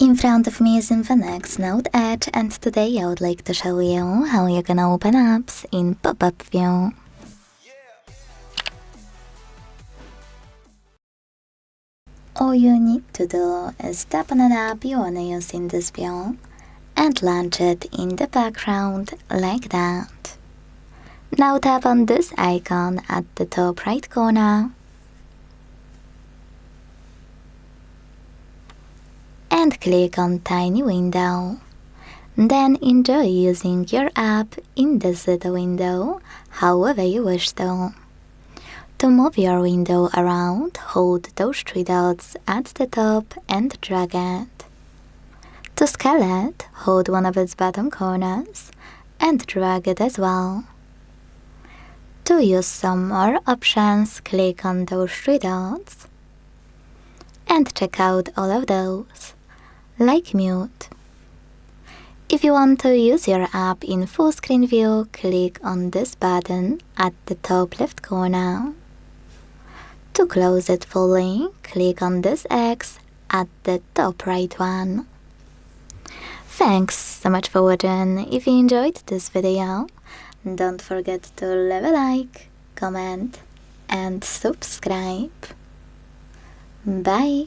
In front of me is INFINIX Note Edge, and today I would like to show you how you can open apps in pop-up view. All you need to do is tap on an app you wanna use in this view and launch it in the background like that. Now tap on this icon at the top right corner and click on Tiny Window. Then enjoy using your app in this little window however you wish to. To move your window around, hold those three dots at the top and drag it. To scale it, hold one of its bottom corners and drag it as well. To use some more options, click on those three dots and check out all of those, like mute. If you want to use your app in full screen view, click on this button at the top left corner. To close it fully, click on this X at the top right one. Thanks so much for watching. If you enjoyed this video, don't forget to leave a like, comment and subscribe. Bye!